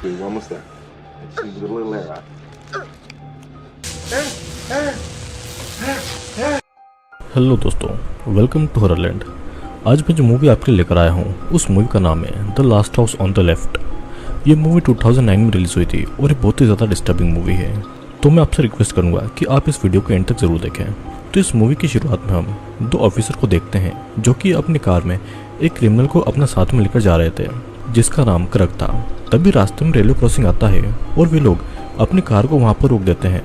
We're almost there. I just need a little air out. Hello दोस्तों, welcome to हॉररलैंड। आज मैं जो movie आपके लिए लेकर आया हूँ उस मूवी का नाम है the last house on the left. ये मूवी 2009 में रिलीज हुई थी और ये बहुत ही ज़्यादा डिस्टर्बिंग मूवी है। तो मैं आपसे रिक्वेस्ट करूँगा कि आप इस वीडियो को एंड तक ज़रूर देखें। तो इस मूवी की शुरुआत में हम दो ऑफिसर को देखते हैं जो कि अपनी कार में एक क्रिमिनल को अपने साथ में लेकर जा रहे थे जिसका नाम क्रग था। तभी रास्ते में रेलवे क्रॉसिंग आता है और वे लोग अपनी कार को वहाँ पर रोक देते हैं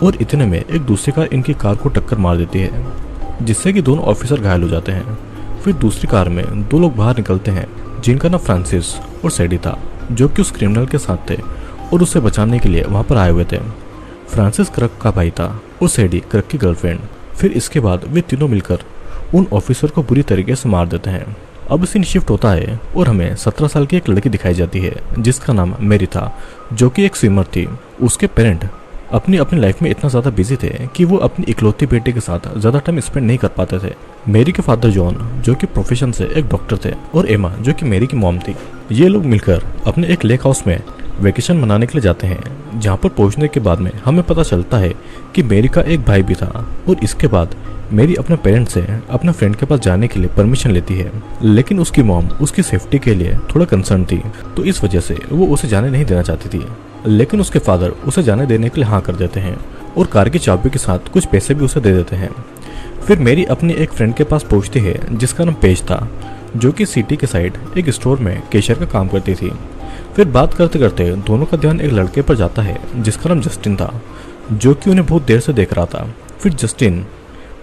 और इतने में एक दूसरी कार इनकी कार को टक्कर मार देती है जिससे कि दोनों ऑफिसर घायल हो जाते हैं। फिर दूसरी कार में दो लोग बाहर निकलते हैं जिनका नाम फ्रांसिस और सैडी था जो कि उस क्रिमिनल के साथ थे और उसे बचाने के लिए वहां पर आए हुए थे। फ्रांसिस क्रग का भाई था और सैडी क्रग की गर्लफ्रेंड। फिर इसके बाद वे तीनों मिलकर उन ऑफिसर को बुरी तरीके से मार देते हैं। अब सीन शिफ्ट होता है और हमें 17 साल की एक लड़की दिखाई जाती है जिसका नाम मेरी था जो कि एक स्विमर थी। उसके पेरेंट अपनी लाइफ में इतना ज़्यादा बिजी थे कि वो अपनी इकलौती बेटे के साथ ज़्यादा टाइम स्पेंड नहीं कर पाते थे। मेरी के फादर जॉन जो कि प्रोफेशन से एक डॉक्टर थे और एमा जो कि मेरी की मॉम थी। ये लोग मिलकर अपने एक लेक हाउस में वेकेशन मनाने के लिए जाते हैं जहाँ पर पहुँचने के बाद में हमें पता चलता है कि मेरी का एक भाई भी था और इसके बाद मेरी अपने पेरेंट्स से अपने फ्रेंड के पास जाने के लिए परमिशन लेती है, लेकिन उसकी मॉम उसकी सेफ्टी के लिए थोड़ा कंसर्न थी तो इस वजह से वो उसे जाने नहीं देना चाहती थी। लेकिन उसके फादर उसे जाने देने के लिए हाँ कर देते हैं और कार की चाबी के साथ कुछ पैसे भी उसे दे देते हैं। फिर मेरी अपनी एक फ्रेंड के पास पहुंचती है जिसका नाम पेज था जो कि सिटी के साइड एक स्टोर में कैशियर का काम करती थी। फिर बात करते करते दोनों का ध्यान एक लड़के पर जाता है जिसका नाम जस्टिन था जो कि उन्हें बहुत देर से देख रहा था। फिर जस्टिन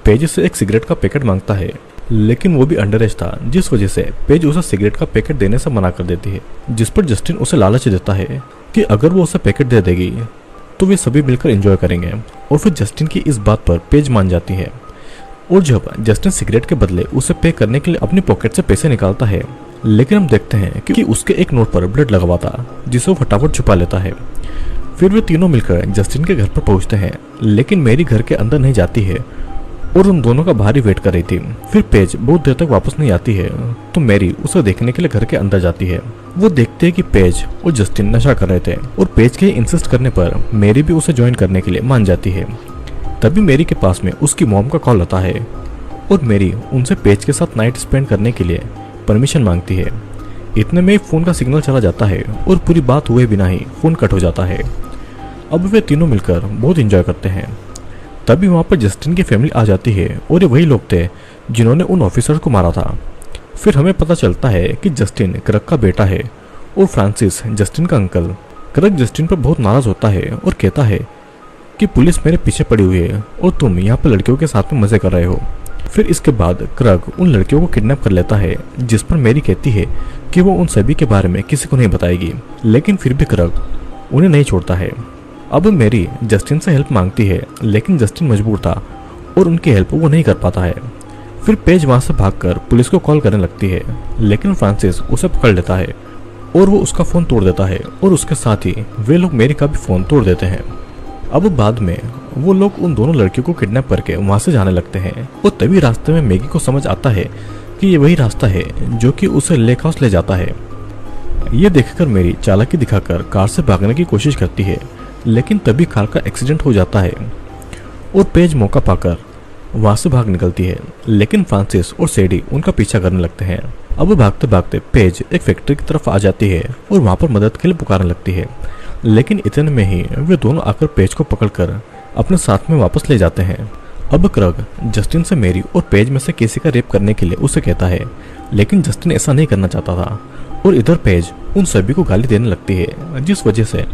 पेज से एक सिगरेट का पैकेट मांगता है लेकिन वो भी अंडर एज था जिस वजह से पेज उसे सिगरेट का पैकेट देने से मना कर देती है, जिस पर जस्टिन उसे लालच देता है कि अगर वो उसे पैकेट दे देगी तो वे सभी मिलकर एंजॉय करेंगे। और फिर जस्टिन की इस बात पर पेज मान जाती है और जब जस्टिन सिगरेट के बदले उसे पे करने के लिए अपनी पॉकेट से पैसे निकालता है लेकिन हम देखते हैं कि उसके एक नोट पर ब्लड लगा हुआ था जिसे वो फटाफट छुपा लेता है। फिर वे तीनों मिलकर जस्टिन के घर पर पहुंचते हैं लेकिन मेरी घर के अंदर नहीं जाती है और उन दोनों का बाहर ही वेट कर रही थी। फिर पेज बहुत देर तक वापस नहीं आती है तो मैरी उसे देखने के लिए घर के अंदर जाती है। वो देखते हैं कि पेज और जस्टिन नशा कर रहे थे और पेज के इंसिस्ट करने पर मैरी भी उसे ज्वाइन करने के लिए मान जाती है। तभी मैरी के पास में उसकी मॉम का कॉल आता है और मैरी उनसे पेज के साथ नाइट स्पेंड करने के लिए परमिशन मांगती है। इतने में फोन का सिग्नल चला जाता है और पूरी बात हुए बिना ही फोन कट हो जाता है। अब वे तीनों मिलकर बहुत इंजॉय करते हैं। तभी वहाँ पर जस्टिन की फैमिली आ जाती है और ये वही लोग थे जिन्होंने उन ऑफिसर को मारा था। फिर हमें पता चलता है कि जस्टिन क्रग का बेटा है और फ्रांसिस जस्टिन का अंकल। क्रग जस्टिन पर बहुत नाराज होता है और कहता है कि पुलिस मेरे पीछे पड़ी हुई है और तुम यहाँ पर लड़कियों के साथ में मजे कर रहे हो। फिर इसके बाद क्रग उन लड़कियों को किडनैप कर लेता है जिस पर मेरी कहती है कि वो उन सभी के बारे में किसी को नहीं बताएगी, लेकिन फिर भी क्रग उन्हें नहीं छोड़ता है। अब मेरी जस्टिन से हेल्प मांगती है लेकिन जस्टिन मजबूर था और उनकी हेल्प वो नहीं कर पाता है। फिर पेज वहां से भागकर पुलिस को कॉल करने लगती है लेकिन फ्रांसिस उसे पकड़ लेता है और वो उसका फोन तोड़ देता है और उसके साथ ही वे लोग मेरी का भी फोन तोड़ देते हैं। अब बाद में वो लोग उन दोनों लड़कियों को किडनैप करके वहां से जाने लगते हैं और तभी रास्ते में मैगी को समझ आता है कि ये वही रास्ता है जो कि उसे लेक हाउस ले जाता है। ये देखकर मेरी चालाकी दिखाकर कार से भागने की कोशिश करती है लेकिन तभी कार का एक्सीडेंट हो जाता है और पेज मौका पाकर वहां से भाग निकलती है लेकिन फ्रांसिस और सैडी उनका पीछा करने लगते हैं। अब भागते भागते पेज एक फैक्ट्री की तरफ आ जाती है और वहां पर मदद के लिए पुकारने लगती है, लेकिन इतने में ही वे दोनों आकर पेज को पकड़कर अपने साथ में वापस ले जाते हैं। अब क्रग जस्टिन से मेरी और पेज में से किसी का रेप करने के लिए उसे कहता है लेकिन जस्टिन ऐसा नहीं करना चाहता था और इधर पेज उन सभी को गाली देने लगती है जिस वजह से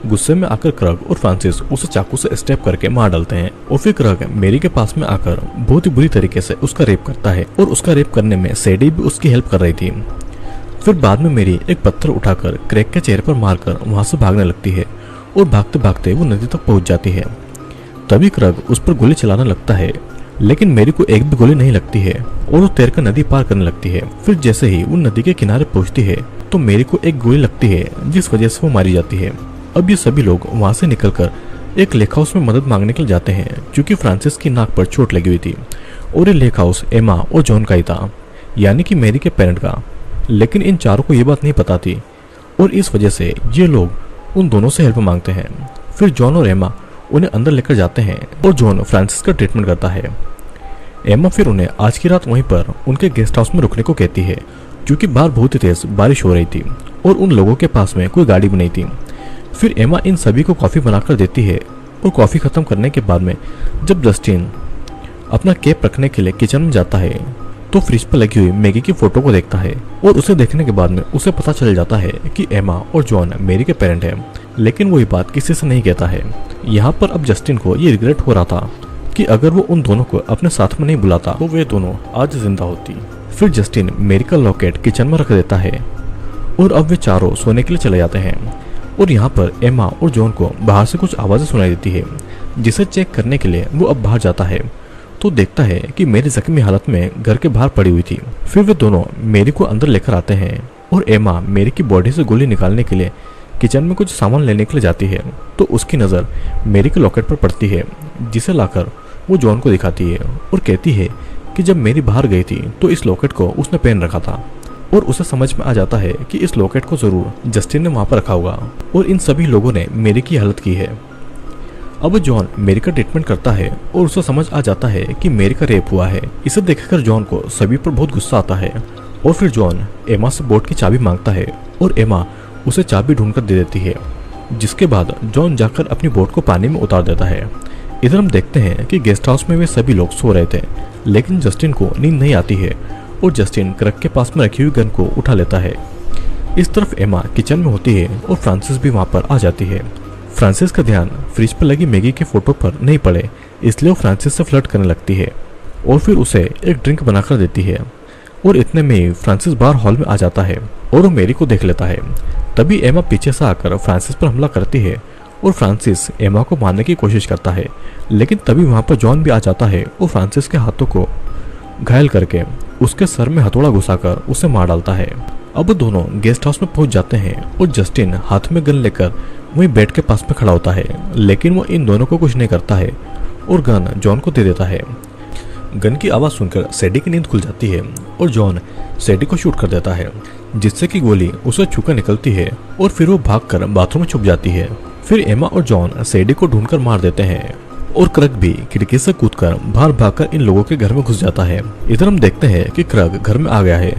गुस्से में आकर क्रग और फ्रांसिस उसे चाकू से स्टेप करके मार डालते हैं। और फिर क्रग मेरी के पास में आकर बहुत ही बुरी तरीके से उसका रेप करता है और उसका रेप करने में सैडी भी उसकी हेल्प कर रही थी। फिर बाद में मेरी एक पत्थर उठाकर क्रैग के चेहरे पर मारकर वहां से भागने लगती है और भागते भागते वो नदी तक पहुंच जाती है। तभी क्रग उस पर गोली चलाने लगता है लेकिन मेरी को एक भी गोली नहीं लगती है और वो तैरकर नदी पार करने लगती है। फिर जैसे ही वो नदी के किनारे पहुंचती है तो मेरी को एक गोली लगती है जिस वजह से वो मारी जाती है। अब ये सभी लोग वहां से निकलकर एक लेक हाउस में मदद मांगने के लिए जाते हैं क्योंकि फ्रांसिस की नाक पर चोट लगी हुई थी और ये लेक हाउस एमा और जॉन का ही था, यानी कि मेरी के पेरेंट का। लेकिन इन चारों को ये बात नहीं पता थी और इस वजह से ये लोग उन दोनों से हेल्प मांगते हैं। फिर जॉन और एमा उन्हें अंदर लेकर जाते हैं और जॉन फ्रांसिस का ट्रीटमेंट करता है। एमा फिर उन्हें आज की रात वहीं पर उनके गेस्ट हाउस में रुकने को कहती है, क्योंकि बाहर बहुत ही तेज बारिश हो रही थी और उन लोगों के पास में कोई गाड़ी भी नहीं थी। फिर एमा इन सभी को कॉफ़ी बनाकर देती है और कॉफ़ी ख़त्म करने के बाद में जब जस्टिन अपना केप रखने के लिए किचन में जाता है तो फ्रिज पर लगी हुई मैगी की फोटो को देखता है और उसे देखने के बाद में उसे पता चल जाता है कि एमा और जॉन मैरी के पेरेंट हैं, लेकिन वो ये बात किसी से नहीं कहता है। यहाँ पर अब जस्टिन को ये रिग्रेट हो रहा था कि अगर वो उन दोनों को अपने साथ में नहीं बुलाता तो वे दोनों आज जिंदा होती। फिर जस्टिन मैरी का लॉकेट किचन में रख देता है और अब वे चारों सोने के लिए चले जाते हैं। और यहाँ पर एमा और जॉन को बाहर से कुछ आवाज़ें सुनाई देती है, जिसे चेक करने के लिए वो अब बाहर जाता है तो देखता है कि मेरी जख्मी हालत में घर के बाहर पड़ी हुई थी। फिर वे दोनों मेरी को अंदर लेकर आते हैं और एमा मेरी की बॉडी से गोली निकालने के लिए किचन में कुछ सामान लेने के लिए जाती है तो उसकी नज़र मेरी के लॉकेट पर पड़ती है, जिसे लाकर वो जॉन को दिखाती है और कहती है कि जब मेरी बाहर गई थी तो इस लॉकेट को उसने पहन रखा था। और उसे समझ में आ जाता है कि इस लॉकेट को जरूर जस्टिन ने वहाँ पर रखा होगा और इन सभी लोगों ने मेरी की हालत की है। अब जॉन मेरी का ट्रीटमेंट करता है और उसे समझ आ जाता है कि मेरी का रेप हुआ है। इसे देखकर जॉन को सभी पर बहुत गुस्सा आता है और फिर जॉन एमा से बोट की चाबी मांगता है और एमा उसे चाबी ढूंढकर दे देती है, जिसके बाद जॉन जाकर अपनी बोट को पानी में उतार देता है। इधर हम देखते हैं कि गेस्ट हाउस में वे सभी लोग सो रहे थे, लेकिन जस्टिन को नींद नहीं आती है और जस्टिन क्रक के पास में रखी हुई गन को उठा लेता है। इस तरफ एमा किचन में होती है और फ्रांसिस भी वहाँ पर आ जाती है। फ्रांसिस का ध्यान फ्रिज पर लगी मैगी के फोटो पर नहीं पड़े, इसलिए वो फ्रांसिस से फ्लर्ट करने लगती है और फिर उसे एक ड्रिंक बनाकर देती है। और इतने में ही फ्रांसिस बाहर हॉल में आ जाता है और वो मेरी को देख लेता है। तभी एमा पीछे से आकर फ्रांसिस पर हमला करती है और फ्रांसिस एमा को मारने की कोशिश करता है, लेकिन तभी वहाँ पर जॉन भी आ जाता है और फ्रांसिस के हाथों को घायल करके उसके सर में हथौड़ा घुसाकर उसे मार डालता है। अब दोनों गेस्ट हाउस में पहुंच जाते हैं और जस्टिन हाथ में गन लेकर वहीं बेड के पास में खड़ा होता है, लेकिन वो इन दोनों को कुछ नहीं करता है और गन जॉन को दे देता है। गन की आवाज़ सुनकर सैडी की नींद खुल जाती है और जॉन सैडी को शूट कर देता है, जिससे कि गोली उसे छूकर निकलती है और फिर वो भागकर बाथरूम में छुप जाती है। फिर एमा और जॉन सैडी को ढूंढकर मार देते हैं और क्रग भी खिड़की से कूदकर बाहर भागकर इन लोगों के घर में घुस जाता है। इधर हम देखते हैं कि क्रग घर में आ गया है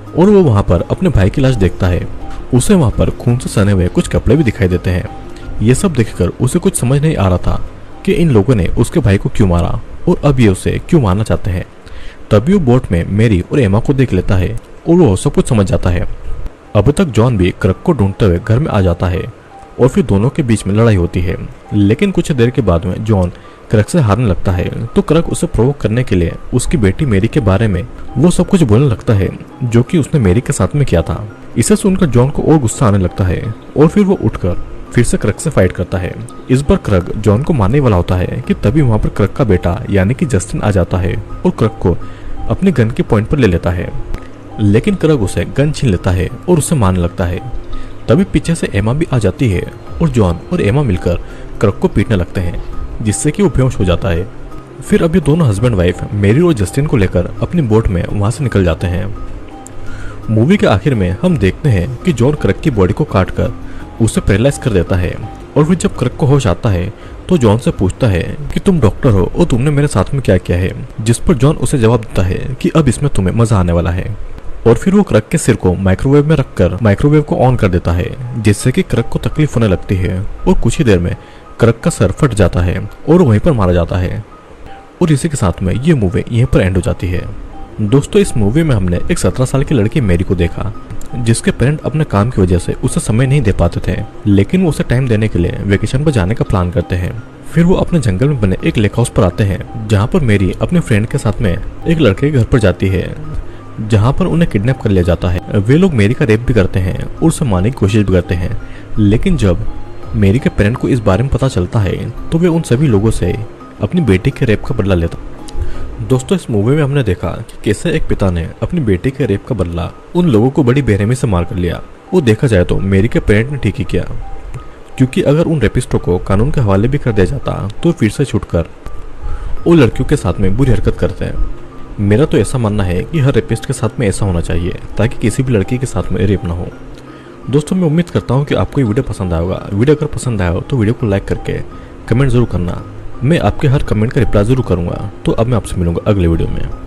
और वो वहाँ पर अपने भाई की लाश देखता है। उसे वहाँ पर खून से सने हुए कुछ कपड़े भी दिखाई देते हैं। ये सब देखकर उसे कुछ समझ नहीं आ रहा था कि इन लोगों ने उसके भाई को क्यों मारा और अब ये उसे क्यों मारना चाहते हैं। तभी वो बोट में मेरी और एमा को देख लेता है और वो सब कुछ समझ जाता है। अब तक जॉन भी क्रग को ढूंढते हुए घर में आ जाता है और फिर दोनों के बीच में लड़ाई होती है, लेकिन कुछ देर के बाद में जॉन क्रग से हारने लगता है तो क्रग उसे प्रोवोक करने के लिए उसकी बेटी मेरी के बारे में वो सब कुछ बोलने लगता है जो कि उसने मेरी के साथ में किया था। इसे सुनकर जॉन को और गुस्सा आने लगता है और फिर वो उठकर फिर से क्रग से फाइट करता है। इस बार क्रग जॉन को मारने वाला होता है कि तभी वहाँ पर क्रग का बेटा यानी कि जस्टिन आ जाता है और क्रग को अपनी गन के पॉइंट पर ले लेता है, लेकिन क्रग उसे गन छीन लेता है और उसे मारने लगता है। तभी पीछे से एमा भी आ जाती है और जॉन और एमा मिलकर क्रग को पीटने लगते हैं, जिससे कि वो बेहोश हो जाता है। फिर अब ये दोनों हस्बैंड वाइफ मेरी और जस्टिन को लेकर अपनी बोट में वहां से निकल जाते हैं। मूवी के आखिर में हम देखते हैं कि जॉन क्रग की बॉडी को काटकर उसे पैरालाइज कर देता है और फिर जब क्रग को होश आता है तो जॉन से पूछता है कि तुम डॉक्टर हो और तुमने मेरे साथ में क्या किया है, जिस पर जॉन उसे जवाब देता है कि अब इसमें तुम्हें मजा आने वाला है। और फिर वो क्रग के सिर को माइक्रोवेव में रखकर माइक्रोवेव को ऑन कर देता है, जिससे कि क्रग को तकलीफ होने लगती है और कुछ ही देर में क्रग का सर फट जाता है और वहीं पर मारा जाता है। और इसी के साथ में ये मूवी यहीं पर एंड हो जाती है। दोस्तों, इस मूवी में हमने एक 17 साल की लड़की मेरी को देखा, जिसके पेरेंट अपने काम की वजह से उसे समय नहीं दे पाते थे, लेकिन वो उसे टाइम देने के लिए वेकेशन पर जाने का प्लान करते हैं। फिर वो अपने जंगल में बने एक लेक हाउस पर आते हैं, जहाँ पर मेरी अपने फ्रेंड के साथ में एक लड़के के घर पर जाती है, जहाँ पर उन्हें किडनैप कर लिया जाता है। वे लोग मेरी का रेप भी करते हैं और उसे मारने की कोशिश भी करते हैं, लेकिन जब मेरी के पेरेंट को इस बारे में पता चलता है तो वे उन सभी लोगों से अपनी बेटी के रेप का बदला लेता। दोस्तों, इस मूवी में हमने देखा कि कैसे एक पिता ने अपनी बेटी के रेप का बदला उन लोगों को बड़ी बेरहमी से मार कर लिया। वो देखा जाए तो मेरी के पेरेंट ने ठीक ही किया, क्योंकि अगर उन रेपिस्टों को कानून के हवाले भी कर दिया जाता तो फिर से छूटकर वो लड़कियों के साथ में बुरी हरकत करते हैं। मेरा तो ऐसा मानना है कि हर रेपिस्ट के साथ में ऐसा होना चाहिए ताकि किसी भी लड़की के साथ में रेप ना हो। दोस्तों मैं उम्मीद करता हूँ कि आपको ये वीडियो पसंद आया होगा। वीडियो अगर पसंद आया हो तो वीडियो को लाइक करके कमेंट जरूर करना। मैं आपके हर कमेंट का रिप्लाई जरूर करूँगा। तो अब मैं आपसे मिलूंगा अगले वीडियो में।